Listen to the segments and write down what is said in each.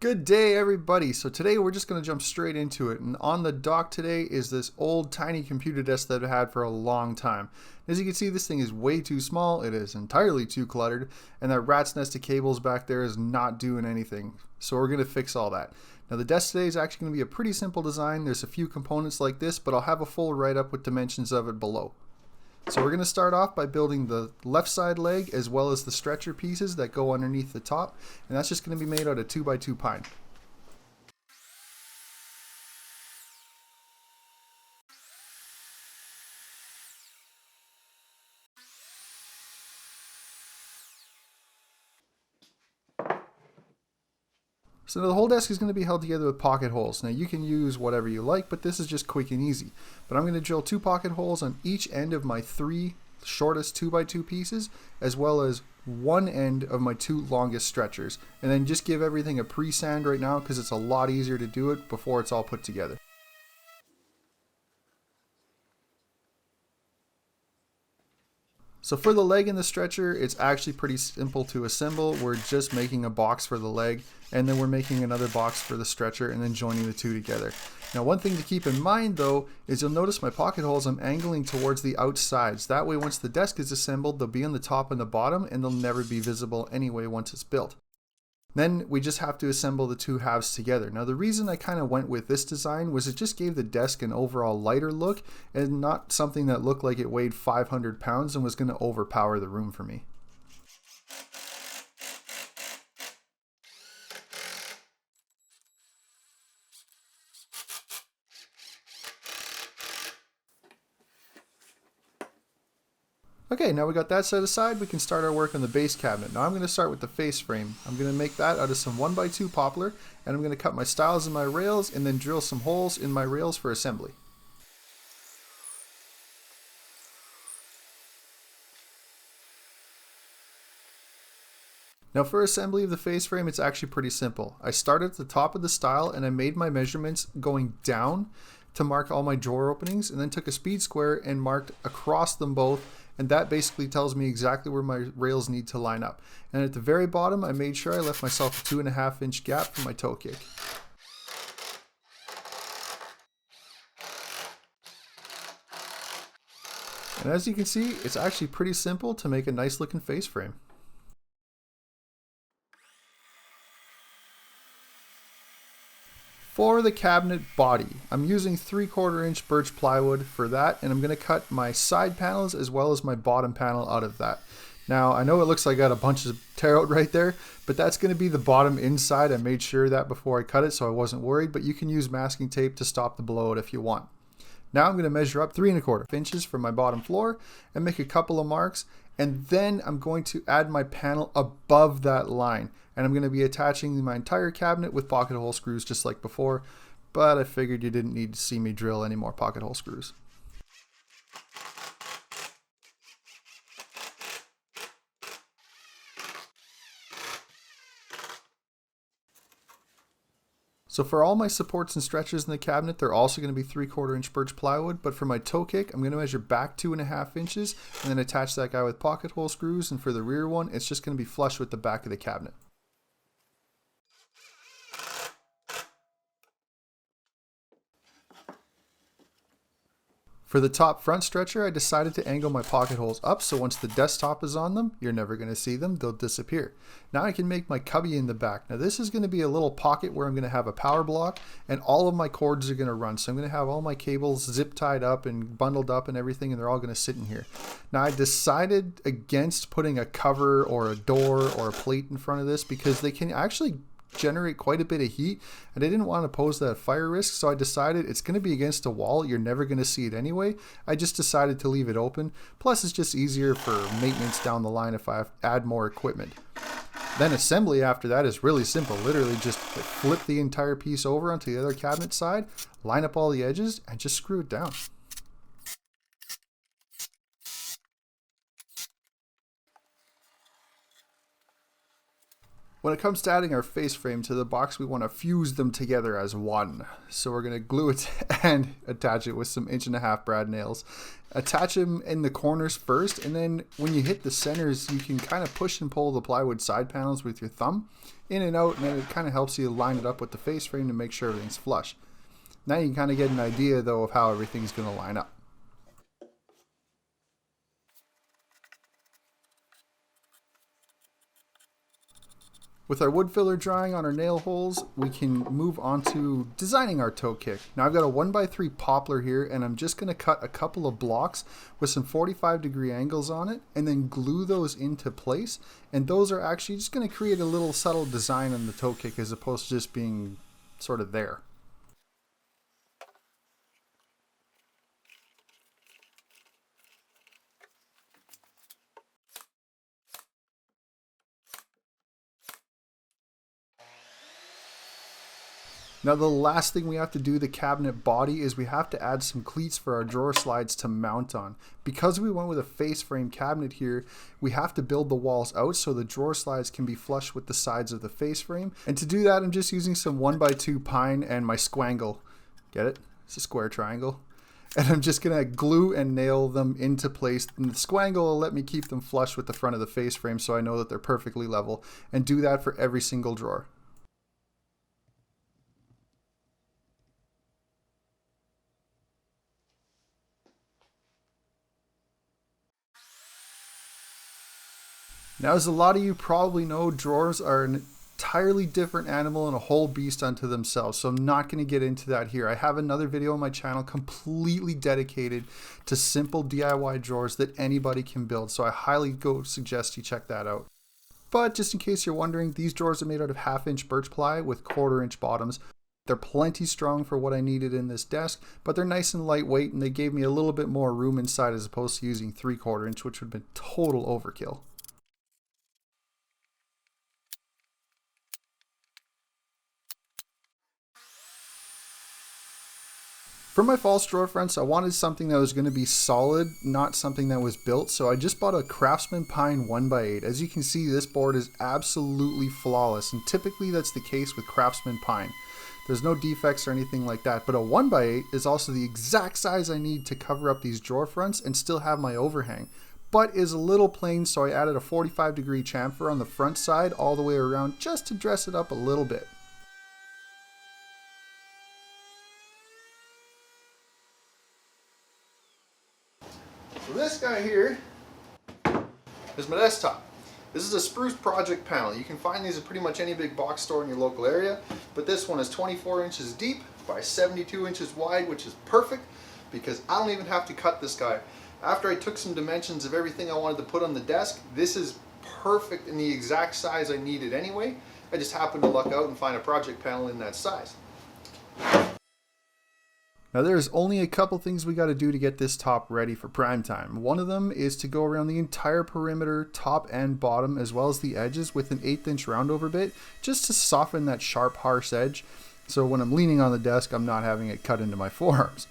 Good day, everybody. So today we're just going to jump straight into it. And on the dock today is this old tiny computer desk that I've had for a long time. As you can see, this thing is way too small. It is entirely too cluttered. And that rat's nest of cables back there is not doing anything. So we're going to fix all that. Now the desk today is actually going to be a pretty simple design. There's a few components like this, but I'll have a full write-up with dimensions of it below. So we're going to start off by building the left side leg as well as the stretcher pieces that go underneath the top, and that's just going to be made out of 2x2 pine. So the whole desk is going to be held together with pocket holes. Now you can use whatever you like, but this is just quick and easy. But I'm going to drill 2 pocket holes on each end of my 3 shortest 2x2 pieces, as well as one end of my 2 longest stretchers. And then just give everything a pre-sand right now because it's a lot easier to do it before it's all put together. So for the leg and the stretcher, it's actually pretty simple to assemble. We're just making a box for the leg, and then we're making another box for the stretcher, and then joining the two together. Now one thing to keep in mind though, is you'll notice my pocket holes I'm angling towards the outsides. That way once the desk is assembled, they'll be on the top and the bottom, and they'll never be visible anyway once it's built. Then we just have to assemble the 2 halves together. Now the reason I kind of went with this design was it just gave the desk an overall lighter look and not something that looked like it weighed 500 pounds and was going to overpower the room for me. Okay, now we got that set aside, we can start our work on the base cabinet. Now I'm going to start with the face frame. I'm going to make that out of some 1x2 poplar, and I'm going to cut my stiles in my rails and then drill some holes in my rails for assembly. Now for assembly of the face frame, it's actually pretty simple. I started at the top of the stile and I made my measurements going down to mark all my drawer openings, and then took a speed square and marked across them both, and that basically tells me exactly where my rails need to line up. And at the very bottom, I made sure I left myself a 2.5 inch gap for my toe kick. And as you can see, it's actually pretty simple to make a nice looking face frame. For the cabinet body, I'm using 3/4 inch birch plywood for that, and I'm going to cut my side panels as well as my bottom panel out of that. Now I know it looks like I got a bunch of tear out right there, but that's going to be the bottom inside. I made sure that before I cut it so I wasn't worried, but you can use masking tape to stop the blowout if you want. Now I'm going to measure up 3¼ inches from my bottom floor and make a couple of marks, and then I'm going to add my panel above that line. And I'm going to be attaching my entire cabinet with pocket hole screws just like before, but I figured you didn't need to see me drill any more pocket hole screws. So for all my supports and stretchers in the cabinet, they're also going to be 3/4 inch birch plywood, but for my toe kick, I'm going to measure back 2.5 inches and then attach that guy with pocket hole screws, and for the rear one, it's just going to be flush with the back of the cabinet. For the top front stretcher, I decided to angle my pocket holes up so once the desktop is on them, you're never going to see them, they'll disappear. Now I can make my cubby in the back. Now this is going to be a little pocket where I'm going to have a power block, and all of my cords are going to run. So I'm going to have all my cables zip tied up and bundled up and everything, and they're all going to sit in here. Now I decided against putting a cover or a door or a plate in front of this because they can actually generate quite a bit of heat, and I didn't want to pose that fire risk, so I decided it's going to be against a wall. You're never going to see it anyway. I just decided to leave it open. Plus it's just easier for maintenance down the line if I add more equipment. Then assembly after that is really simple. Literally just flip the entire piece over onto the other cabinet side, line up all the edges, and just screw it down. When it comes to adding our face frame to the box, we want to fuse them together as one. So we're going to glue it and attach it with some 1.5" brad nails. Attach them in the corners first, and then when you hit the centers, you can kind of push and pull the plywood side panels with your thumb in and out, and then it kind of helps you line it up with the face frame to make sure everything's flush. Now you can kind of get an idea though of how everything's going to line up. With our wood filler drying on our nail holes, we can move on to designing our toe kick. Now I've got a 1x3 poplar here, and I'm just going to cut a couple of blocks with some 45-degree angles on it and then glue those into place. And those are actually just going to create a little subtle design on the toe kick as opposed to just being sort of there. Now the last thing we have to do the cabinet body is we have to add some cleats for our drawer slides to mount on. Because we went with a face frame cabinet here, we have to build the walls out so the drawer slides can be flush with the sides of the face frame. And to do that, I'm just using some 1x2 pine and my squangle. Get it? It's a square triangle. And I'm just gonna glue and nail them into place. And the squangle will let me keep them flush with the front of the face frame so I know that they're perfectly level. And do that for every single drawer. Now, as a lot of you probably know, drawers are an entirely different animal and a whole beast unto themselves, so I'm not going to get into that here. I have another video on my channel completely dedicated to simple DIY drawers that anybody can build, so I highly suggest you check that out. But just in case you're wondering, these drawers are made out of 1/2" birch ply with 1/4" bottoms. They're plenty strong for what I needed in this desk, but they're nice and lightweight, and they gave me a little bit more room inside as opposed to using 3/4", which would have been total overkill. For my false drawer fronts, I wanted something that was going to be solid, not something that was built, so I just bought a Craftsman Pine 1x8. As you can see, this board is absolutely flawless, and typically that's the case with Craftsman Pine. There's no defects or anything like that, but a 1x8 is also the exact size I need to cover up these drawer fronts and still have my overhang, but is a little plain, so I added a 45-degree chamfer on the front side all the way around just to dress it up a little bit. So this guy here is my desktop. This is a spruce project panel. You can find these at pretty much any big box store in your local area, but this one is 24 inches deep by 72 inches wide, which is perfect because I don't even have to cut this guy. After I took some dimensions of everything I wanted to put on the desk, this is perfect in the exact size I needed anyway. I just happened to luck out and find a project panel in that size. Now there's only a couple things we got to do to get this top ready for prime time. One of them is to go around the entire perimeter, top and bottom, as well as the edges with an 1/8" roundover bit, just to soften that sharp, harsh edge. So when I'm leaning on the desk, I'm not having it cut into my forearms.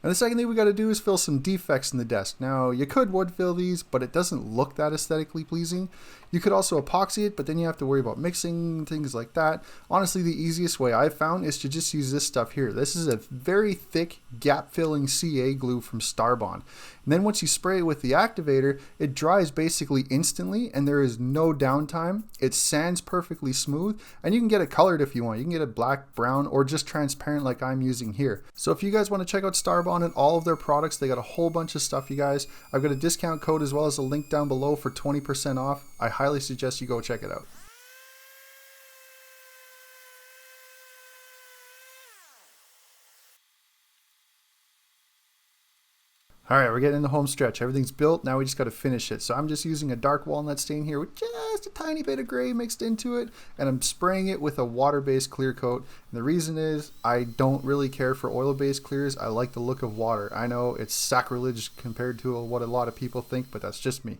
And the second thing we got to do is fill some defects in the desk. Now, you could wood fill these, but it doesn't look that aesthetically pleasing. You could also epoxy it, but then you have to worry about mixing, things like that. Honestly, the easiest way I've found is to just use this stuff here. This is a very thick, gap-filling CA glue from Starbond. And then once you spray it with the activator, it dries basically instantly, and there is no downtime. It sands perfectly smooth, and you can get it colored if you want. You can get it black, brown, or just transparent like I'm using here. So if you guys want to check out Starbond and all of their products, they got a whole bunch of stuff, you guys. I've got a discount code as well as a link down below for 20% off. I highly suggest you go check it out. Alright, we're getting in the home stretch. Everything's built, now we just got to finish it. So I'm just using a dark walnut stain here with just a tiny bit of gray mixed into it, and I'm spraying it with a water-based clear coat. And the reason is I don't really care for oil-based clears. I like the look of water. I know it's sacrilege compared to what a lot of people think, but that's just me.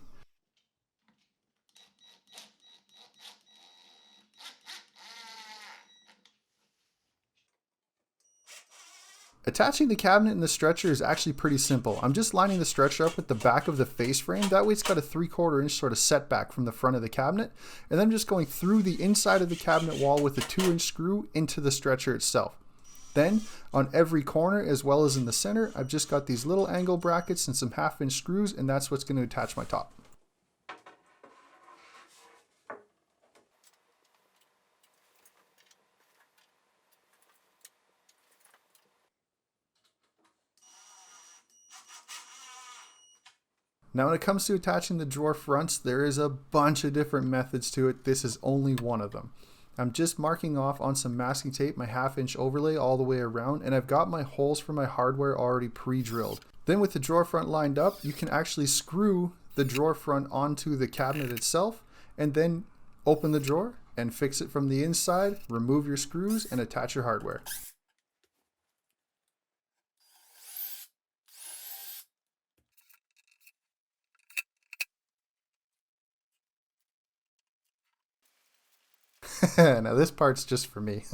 Attaching the cabinet and the stretcher is actually pretty simple. I'm just lining the stretcher up with the back of the face frame. That way it's got a 3/4 inch sort of setback from the front of the cabinet. And then I'm just going through the inside of the cabinet wall with a 2-inch screw into the stretcher itself. Then on every corner as well as in the center, I've just got these little angle brackets and some 1/2-inch screws, and that's what's going to attach my top. Now when it comes to attaching the drawer fronts, there is a bunch of different methods to it. This is only one of them. I'm just marking off on some masking tape my 1/2-inch overlay all the way around, and I've got my holes for my hardware already pre-drilled. Then with the drawer front lined up, you can actually screw the drawer front onto the cabinet itself, and then open the drawer and fix it from the inside, remove your screws, and attach your hardware. Now this part's just for me.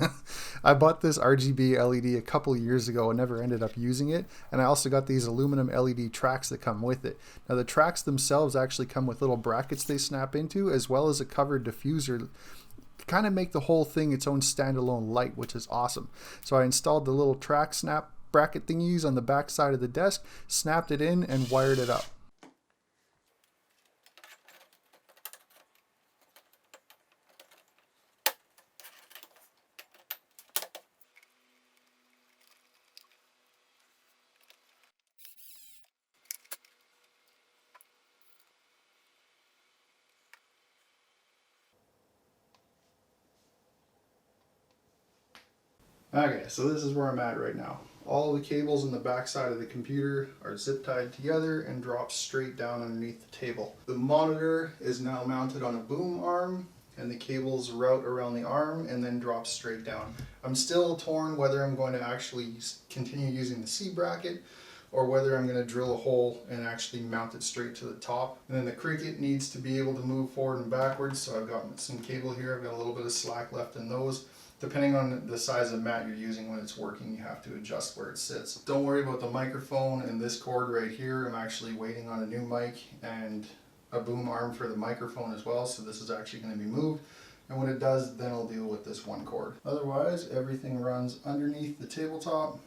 I bought this RGB LED a couple years ago and never ended up using it, and I also got these aluminum LED tracks that come with it. Now the tracks themselves actually come with little brackets they snap into, as well as a covered diffuser to kind of make the whole thing its own standalone light, which is awesome. So I installed the little track snap bracket thingies on the back side of the desk, snapped it in, and wired it up. Okay, so this is where I'm at right now. All the cables in the back side of the computer are zip tied together and drop straight down underneath the table. The monitor is now mounted on a boom arm, and the cables route around the arm and then drop straight down. I'm still torn whether I'm going to actually continue using the C bracket or whether I'm going to drill a hole and actually mount it straight to the top. And then the Cricut needs to be able to move forward and backwards, so I've got some cable here. I've got a little bit of slack left in those. Depending on the size of mat you're using when it's working, you have to adjust where it sits. Don't worry about the microphone and this cord right here. I'm actually waiting on a new mic and a boom arm for the microphone as well, so this is actually going to be moved. And when it does, then I'll deal with this one cord. Otherwise, everything runs underneath the tabletop,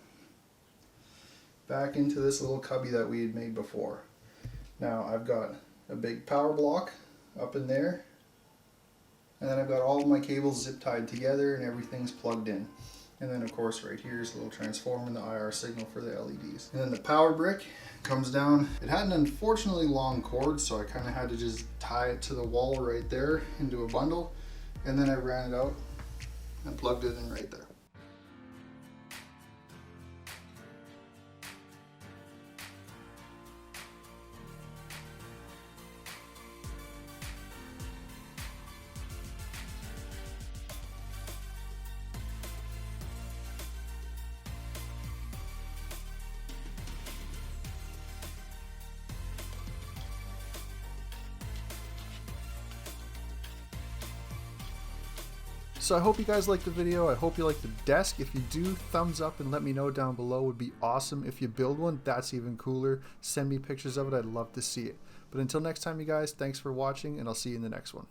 back into this little cubby that we had made before. Now I've got a big power block up in there. And then I've got all of my cables zip tied together and everything's plugged in. And then of course right here is a little transformer and the IR signal for the LEDs. And then the power brick comes down. It had an unfortunately long cord, so I kind of had to just tie it to the wall right there into a bundle. And then I ran it out and plugged it in right there. So I hope you guys liked the video. I hope you liked the desk. If you do, thumbs up and let me know down below. Would be awesome. If you build one, that's even cooler. Send me pictures of it. I'd love to see it. But until next time, you guys, thanks for watching, and I'll see you in the next one.